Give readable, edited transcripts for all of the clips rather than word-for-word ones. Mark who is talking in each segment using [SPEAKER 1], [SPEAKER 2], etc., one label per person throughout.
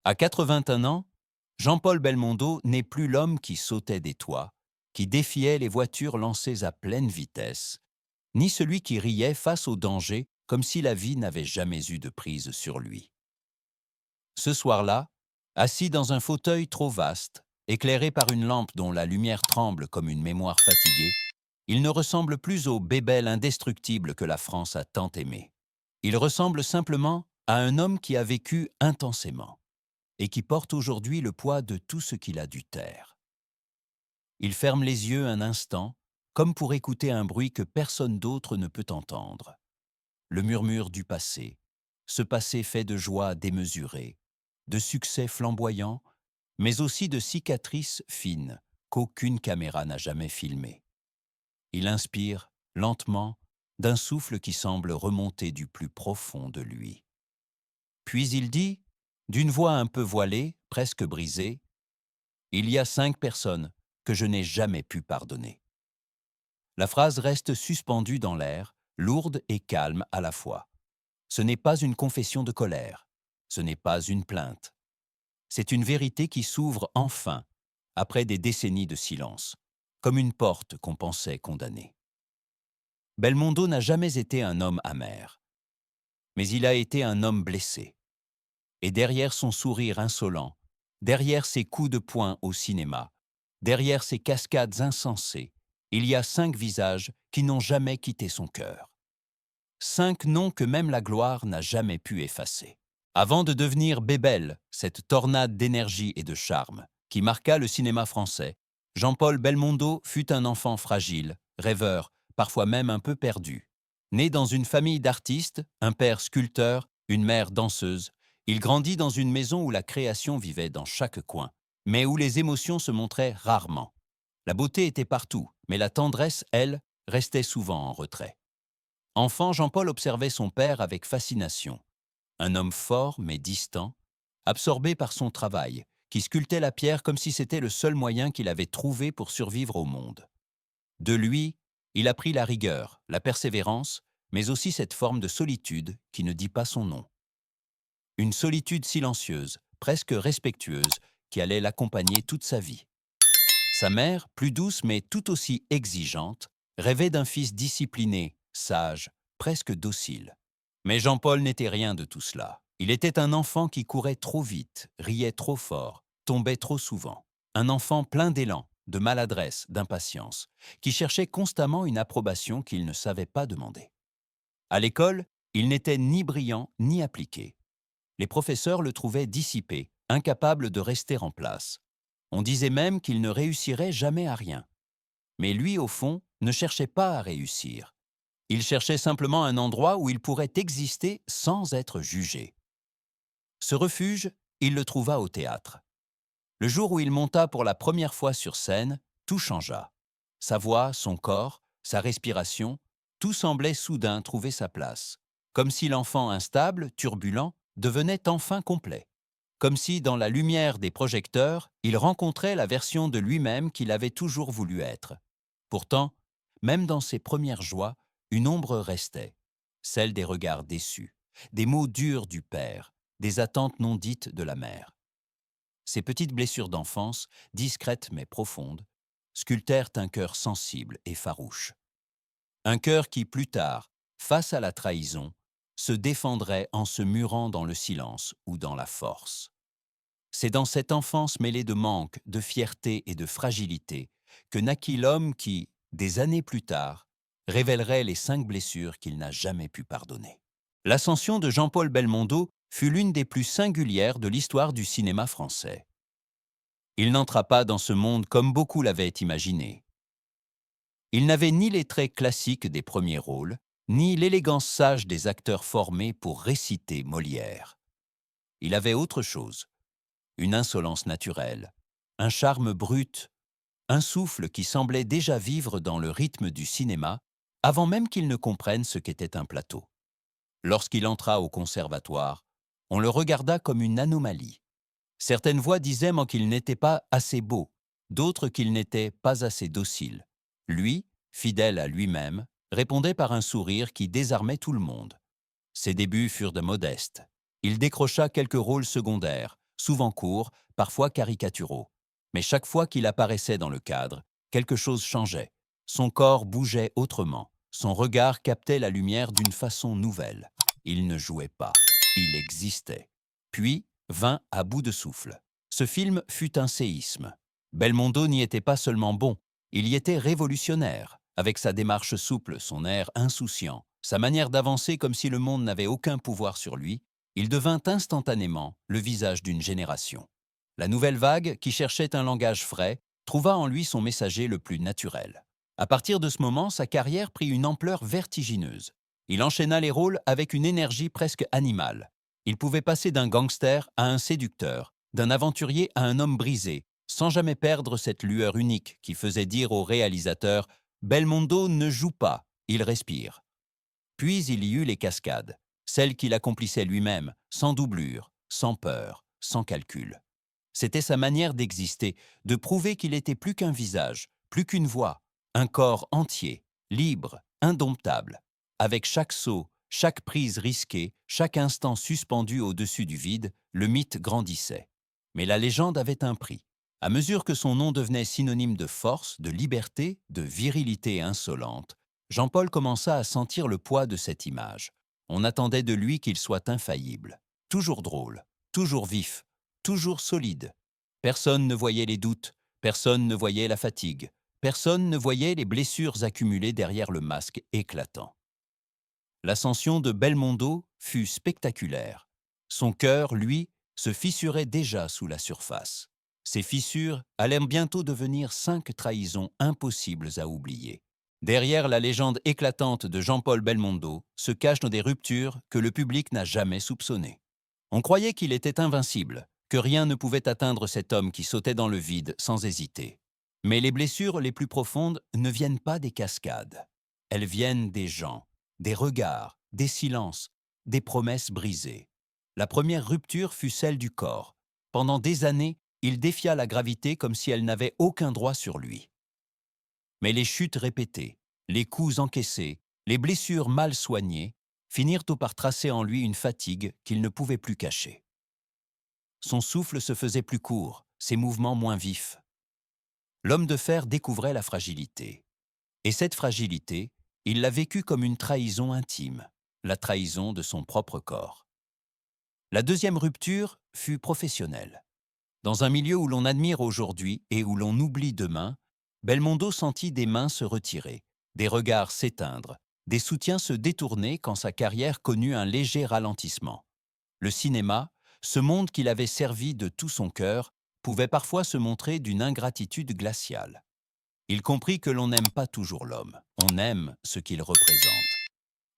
[SPEAKER 1] À 81 ans, Jean-Paul Belmondo n'est plus l'homme qui sautait des toits, qui défiait les voitures lancées à pleine vitesse, ni celui qui riait face au danger comme si la vie n'avait jamais eu de prise sur lui. Ce soir-là, assis dans un fauteuil trop vaste, éclairé par une lampe dont la lumière tremble comme une mémoire fatiguée, il ne ressemble plus au bébel indestructible que la France a tant aimé. Il ressemble simplement à un homme qui a vécu intensément et qui porte aujourd'hui le poids de tout ce qu'il a dû taire. Il ferme les yeux un instant, comme pour écouter un bruit que personne d'autre ne peut entendre. Le murmure du passé, ce passé fait de joie démesurée, de succès flamboyants, mais aussi de cicatrices fines qu'aucune caméra n'a jamais filmées. Il inspire, lentement, d'un souffle qui semble remonter du plus profond de lui. Puis il dit, d'une voix un peu voilée, presque brisée, « Il y a 5 personnes que je n'ai jamais pu pardonner. » La phrase reste suspendue dans l'air, lourde et calme à la fois. Ce n'est pas une confession de colère, ce n'est pas une plainte. C'est une vérité qui s'ouvre enfin, après des décennies de silence, comme une porte qu'on pensait condamnée. Belmondo n'a jamais été un homme amer, mais il a été un homme blessé. Et derrière son sourire insolent, derrière ses coups de poing au cinéma, derrière ses cascades insensées, il y a 5 visages qui n'ont jamais quitté son cœur. 5 noms que même la gloire n'a jamais pu effacer. Avant de devenir Bébel, cette tornade d'énergie et de charme qui marqua le cinéma français, Jean-Paul Belmondo fut un enfant fragile, rêveur, parfois même un peu perdu. Né dans une famille d'artistes, un père sculpteur, une mère danseuse, il grandit dans une maison où la création vivait dans chaque coin, mais où les émotions se montraient rarement. La beauté était partout, mais la tendresse, elle, restait souvent en retrait. Enfant, Jean-Paul observait son père avec fascination. Un homme fort mais distant, absorbé par son travail, qui sculptait la pierre comme si c'était le seul moyen qu'il avait trouvé pour survivre au monde. De lui, il apprit la rigueur, la persévérance, mais aussi cette forme de solitude qui ne dit pas son nom. Une solitude silencieuse, presque respectueuse, qui allait l'accompagner toute sa vie. Sa mère, plus douce mais tout aussi exigeante, rêvait d'un fils discipliné, sage, presque docile. Mais Jean-Paul n'était rien de tout cela. Il était un enfant qui courait trop vite, riait trop fort, tombait trop souvent. Un enfant plein d'élan, de maladresse, d'impatience, qui cherchait constamment une approbation qu'il ne savait pas demander. À l'école, il n'était ni brillant ni appliqué. Les professeurs le trouvaient dissipé, incapable de rester en place. On disait même qu'il ne réussirait jamais à rien. Mais lui, au fond, ne cherchait pas à réussir. Il cherchait simplement un endroit où il pourrait exister sans être jugé. Ce refuge, il le trouva au théâtre. Le jour où il monta pour la première fois sur scène, tout changea. Sa voix, son corps, sa respiration, tout semblait soudain trouver sa place. Comme si l'enfant instable, turbulent, devenait enfin complet. Comme si, dans la lumière des projecteurs, il rencontrait la version de lui-même qu'il avait toujours voulu être. Pourtant, même dans ses premières joies, une ombre restait, celle des regards déçus, des mots durs du père, des attentes non dites de la mère. Ces petites blessures d'enfance, discrètes mais profondes, sculptèrent un cœur sensible et farouche. Un cœur qui, plus tard, face à la trahison, se défendrait en se murant dans le silence ou dans la force. C'est dans cette enfance mêlée de manque, de fierté et de fragilité que naquit l'homme qui, des années plus tard, révélerait les 5 blessures qu'il n'a jamais pu pardonner. L'ascension de Jean-Paul Belmondo fut l'une des plus singulières de l'histoire du cinéma français. Il n'entra pas dans ce monde comme beaucoup l'avaient imaginé. Il n'avait ni les traits classiques des premiers rôles, ni l'élégance sage des acteurs formés pour réciter Molière. Il avait autre chose, une insolence naturelle, un charme brut, un souffle qui semblait déjà vivre dans le rythme du cinéma avant même qu'il ne comprenne ce qu'était un plateau. Lorsqu'il entra au conservatoire, on le regarda comme une anomalie. Certaines voix disaient qu'il n'était pas assez beau, d'autres qu'il n'était pas assez docile. Lui, fidèle à lui-même, répondait par un sourire qui désarmait tout le monde. Ses débuts furent de modestes. Il décrocha quelques rôles secondaires, souvent courts, parfois caricaturaux. Mais chaque fois qu'il apparaissait dans le cadre, quelque chose changeait. Son corps bougeait autrement, son regard captait la lumière d'une façon nouvelle. Il ne jouait pas, il existait. Puis vint à bout de souffle. Ce film fut un séisme. Belmondo n'y était pas seulement bon, il y était révolutionnaire, avec sa démarche souple, son air insouciant, sa manière d'avancer comme si le monde n'avait aucun pouvoir sur lui. Il devint instantanément le visage d'une génération. La nouvelle vague, qui cherchait un langage frais, trouva en lui son messager le plus naturel. À partir de ce moment, sa carrière prit une ampleur vertigineuse. Il enchaîna les rôles avec une énergie presque animale. Il pouvait passer d'un gangster à un séducteur, d'un aventurier à un homme brisé, sans jamais perdre cette lueur unique qui faisait dire au réalisateur « Belmondo ne joue pas, il respire ». Puis il y eut les cascades, celles qu'il accomplissait lui-même, sans doublure, sans peur, sans calcul. C'était sa manière d'exister, de prouver qu'il était plus qu'un visage, plus qu'une voix, un corps entier, libre, indomptable. Avec chaque saut, chaque prise risquée, chaque instant suspendu au-dessus du vide, le mythe grandissait. Mais la légende avait un prix. À mesure que son nom devenait synonyme de force, de liberté, de virilité insolente, Jean-Paul commença à sentir le poids de cette image. On attendait de lui qu'il soit infaillible, toujours drôle, toujours vif, toujours solide. Personne ne voyait les doutes, personne ne voyait la fatigue, personne ne voyait les blessures accumulées derrière le masque éclatant. L'ascension de Belmondo fut spectaculaire. Son cœur, lui, se fissurait déjà sous la surface. Ces fissures allaient bientôt devenir 5 trahisons impossibles à oublier. Derrière la légende éclatante de Jean-Paul Belmondo se cachent des ruptures que le public n'a jamais soupçonnées. On croyait qu'il était invincible, que rien ne pouvait atteindre cet homme qui sautait dans le vide sans hésiter. Mais les blessures les plus profondes ne viennent pas des cascades. Elles viennent des gens, des regards, des silences, des promesses brisées. La première rupture fut celle du corps. Pendant des années, il défia la gravité comme si elle n'avait aucun droit sur lui. Mais les chutes répétées, les coups encaissés, les blessures mal soignées finirent par tracer en lui une fatigue qu'il ne pouvait plus cacher. Son souffle se faisait plus court, ses mouvements moins vifs. L'homme de fer découvrait la fragilité. Et cette fragilité, il l'a vécue comme une trahison intime, la trahison de son propre corps. La deuxième rupture fut professionnelle. Dans un milieu où l'on admire aujourd'hui et où l'on oublie demain, Belmondo sentit des mains se retirer, des regards s'éteindre, des soutiens se détourner quand sa carrière connut un léger ralentissement. Le cinéma, ce monde qu'il avait servi de tout son cœur, pouvait parfois se montrer d'une ingratitude glaciale. Il comprit que l'on n'aime pas toujours l'homme, on aime ce qu'il représente.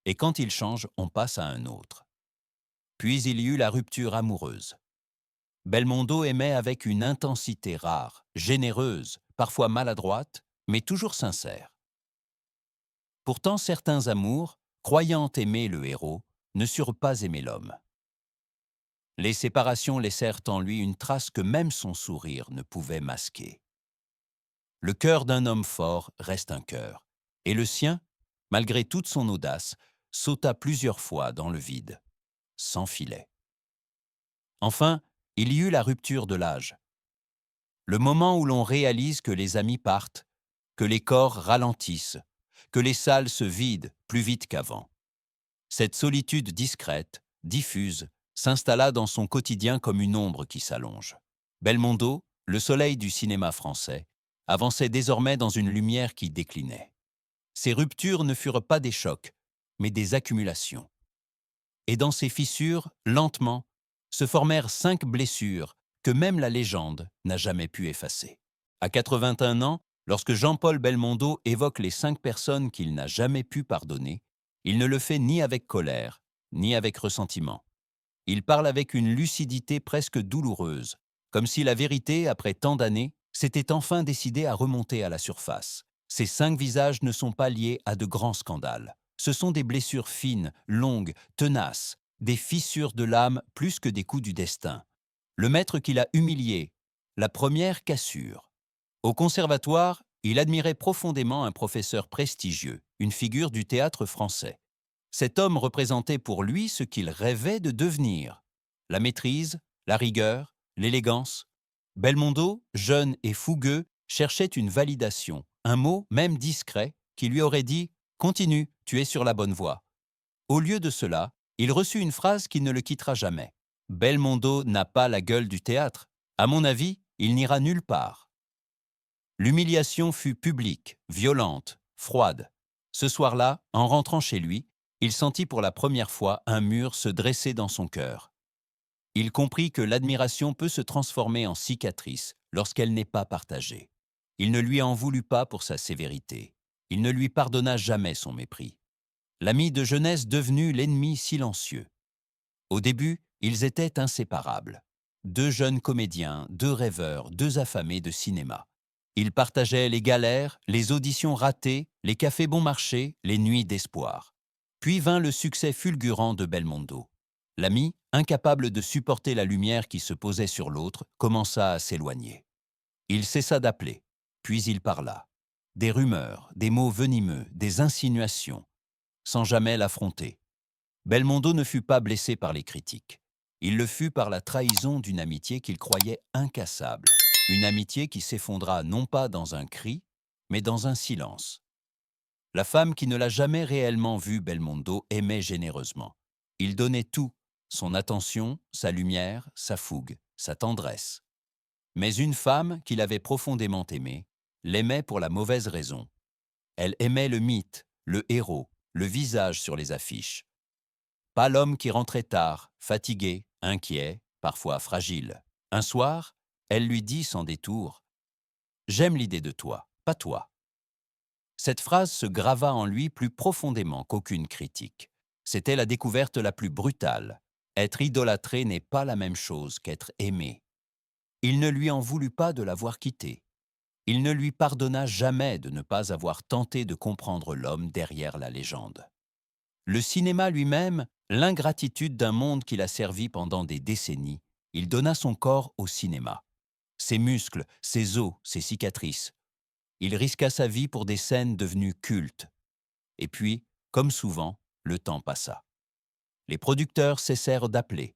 [SPEAKER 1] Et quand il change, on passe à un autre. Puis il y eut la rupture amoureuse. Belmondo aimait avec une intensité rare, généreuse, parfois maladroite, mais toujours sincère. Pourtant, certains amours, croyant aimer le héros, ne surent pas aimer l'homme. Les séparations laissèrent en lui une trace que même son sourire ne pouvait masquer. Le cœur d'un homme fort reste un cœur, et le sien, malgré toute son audace, sauta plusieurs fois dans le vide, sans filet. Enfin, il y eut la rupture de l'âge. Le moment où l'on réalise que les amis partent, que les corps ralentissent, que les salles se vident plus vite qu'avant. Cette solitude discrète, diffuse, s'installa dans son quotidien comme une ombre qui s'allonge. Belmondo, le soleil du cinéma français, avançait désormais dans une lumière qui déclinait. Ces ruptures ne furent pas des chocs, mais des accumulations. Et dans ces fissures, lentement, se formèrent 5 blessures que même la légende n'a jamais pu effacer. À 81 ans, lorsque Jean-Paul Belmondo évoque les 5 personnes qu'il n'a jamais pu pardonner, il ne le fait ni avec colère, ni avec ressentiment. Il parle avec une lucidité presque douloureuse, comme si la vérité, après tant d'années, s'était enfin décidée à remonter à la surface. Ces 5 visages ne sont pas liés à de grands scandales. Ce sont des blessures fines, longues, tenaces, des fissures de l'âme plus que des coups du destin. Le maître qui l'a humilié, la première cassure. Au conservatoire, il admirait profondément un professeur prestigieux, une figure du théâtre français. Cet homme représentait pour lui ce qu'il rêvait de devenir. La maîtrise, la rigueur, l'élégance. Belmondo, jeune et fougueux, cherchait une validation, un mot, même discret, qui lui aurait dit « Continue, tu es sur la bonne voie ». Au lieu de cela, il reçut une phrase qui ne le quittera jamais. Belmondo n'a pas la gueule du théâtre. À mon avis, il n'ira nulle part. L'humiliation fut publique, violente, froide. Ce soir-là, en rentrant chez lui, il sentit pour la première fois un mur se dresser dans son cœur. Il comprit que l'admiration peut se transformer en cicatrice lorsqu'elle n'est pas partagée. Il ne lui en voulut pas pour sa sévérité. Il ne lui pardonna jamais son mépris. L'ami de jeunesse devenu l'ennemi silencieux. Au début, ils étaient inséparables. Deux jeunes comédiens, deux rêveurs, deux affamés de cinéma. Ils partageaient les galères, les auditions ratées, les cafés bon marché, les nuits d'espoir. Puis vint le succès fulgurant de Belmondo. L'ami, incapable de supporter la lumière qui se posait sur l'autre, commença à s'éloigner. Il cessa d'appeler, puis il parla. Des rumeurs, des mots venimeux, des insinuations, sans jamais l'affronter. Belmondo ne fut pas blessé par les critiques. Il le fut par la trahison d'une amitié qu'il croyait incassable. Une amitié qui s'effondra non pas dans un cri, mais dans un silence. La femme qui ne l'a jamais réellement vu Belmondo aimait généreusement. Il donnait tout, son attention, sa lumière, sa fougue, sa tendresse. Mais une femme qu'il avait profondément aimée l'aimait pour la mauvaise raison. Elle aimait le mythe, le héros, le visage sur les affiches. Pas l'homme qui rentrait tard, fatigué, inquiet, parfois fragile. Un soir, elle lui dit sans détour « J'aime l'idée de toi, pas toi ». Cette phrase se grava en lui plus profondément qu'aucune critique. C'était la découverte la plus brutale. Être idolâtré n'est pas la même chose qu'être aimé. Il ne lui en voulut pas de l'avoir quitté. Il ne lui pardonna jamais de ne pas avoir tenté de comprendre l'homme derrière la légende. Le cinéma lui-même, l'ingratitude d'un monde qu'il a servi pendant des décennies, il donna son corps au cinéma. Ses muscles, ses os, ses cicatrices. Il risqua sa vie pour des scènes devenues cultes. Et puis, comme souvent, le temps passa. Les producteurs cessèrent d'appeler.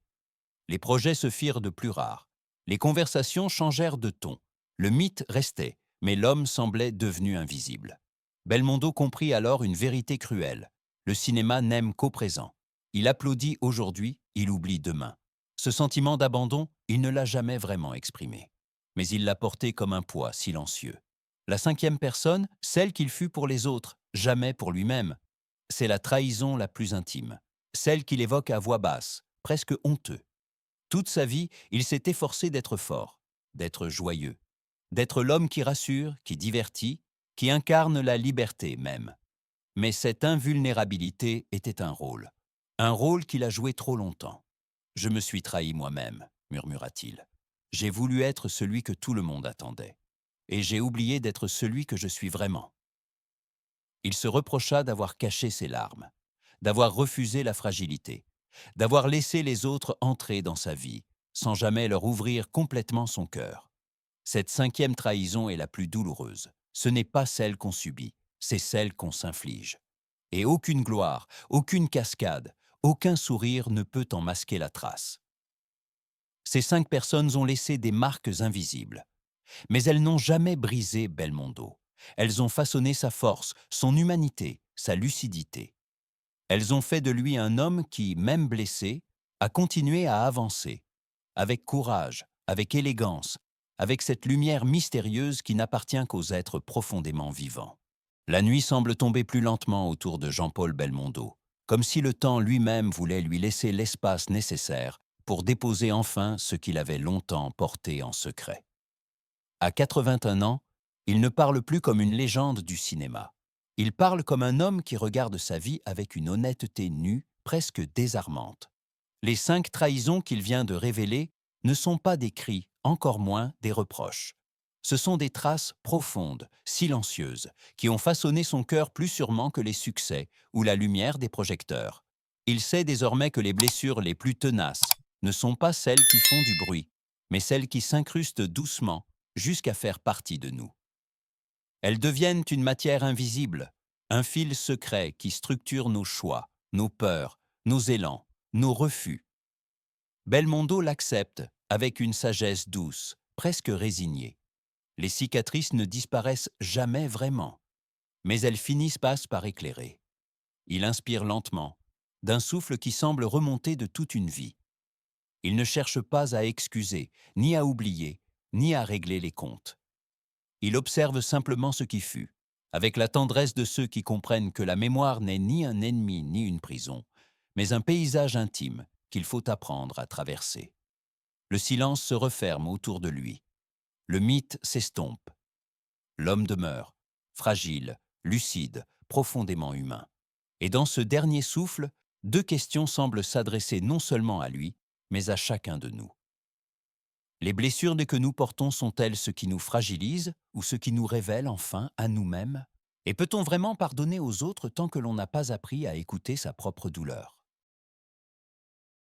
[SPEAKER 1] Les projets se firent de plus rares. Les conversations changèrent de ton. Le mythe restait, mais l'homme semblait devenu invisible. Belmondo comprit alors une vérité cruelle. Le cinéma n'aime qu'au présent. Il applaudit aujourd'hui, il oublie demain. Ce sentiment d'abandon, il ne l'a jamais vraiment exprimé. Mais il l'a porté comme un poids silencieux. La cinquième personne, celle qu'il fut pour les autres, jamais pour lui-même. C'est la trahison la plus intime. Celle qu'il évoque à voix basse, presque honteux. Toute sa vie, il s'est efforcé d'être fort, d'être joyeux, d'être l'homme qui rassure, qui divertit, qui incarne la liberté même. Mais cette invulnérabilité était un rôle qu'il a joué trop longtemps. « Je me suis trahi moi-même », murmura-t-il. « J'ai voulu être celui que tout le monde attendait. Et j'ai oublié d'être celui que je suis vraiment. » Il se reprocha d'avoir caché ses larmes, d'avoir refusé la fragilité, d'avoir laissé les autres entrer dans sa vie, sans jamais leur ouvrir complètement son cœur. Cette cinquième trahison est la plus douloureuse. Ce n'est pas celle qu'on subit, c'est celle qu'on s'inflige. Et aucune gloire, aucune cascade, aucun sourire ne peut en masquer la trace. Ces 5 personnes ont laissé des marques invisibles. Mais elles n'ont jamais brisé Belmondo. Elles ont façonné sa force, son humanité, sa lucidité. Elles ont fait de lui un homme qui, même blessé, a continué à avancer, avec courage, avec élégance, avec cette lumière mystérieuse qui n'appartient qu'aux êtres profondément vivants. La nuit semble tomber plus lentement autour de Jean-Paul Belmondo, comme si le temps lui-même voulait lui laisser l'espace nécessaire pour déposer enfin ce qu'il avait longtemps porté en secret. À 81 ans, il ne parle plus comme une légende du cinéma. Il parle comme un homme qui regarde sa vie avec une honnêteté nue, presque désarmante. Les 5 trahisons qu'il vient de révéler ne sont pas des cris, encore moins des reproches. Ce sont des traces profondes, silencieuses, qui ont façonné son cœur plus sûrement que les succès ou la lumière des projecteurs. Il sait désormais que les blessures les plus tenaces ne sont pas celles qui font du bruit, mais celles qui s'incrustent doucement jusqu'à faire partie de nous. Elles deviennent une matière invisible, un fil secret qui structure nos choix, nos peurs, nos élans, nos refus. Belmondo l'accepte avec une sagesse douce, presque résignée. Les cicatrices ne disparaissent jamais vraiment, mais elles finissent par éclairer. Il inspire lentement, d'un souffle qui semble remonter de toute une vie. Il ne cherche pas à excuser, ni à oublier, ni à régler les comptes. Il observe simplement ce qui fut, avec la tendresse de ceux qui comprennent que la mémoire n'est ni un ennemi ni une prison, mais un paysage intime qu'il faut apprendre à traverser. Le silence se referme autour de lui. Le mythe s'estompe. L'homme demeure, fragile, lucide, profondément humain. Et dans ce dernier souffle, deux questions semblent s'adresser non seulement à lui, mais à chacun de nous. Les blessures que nous portons sont-elles ce qui nous fragilise ou ce qui nous révèle enfin à nous-mêmes? Et peut-on vraiment pardonner aux autres tant que l'on n'a pas appris à écouter sa propre douleur?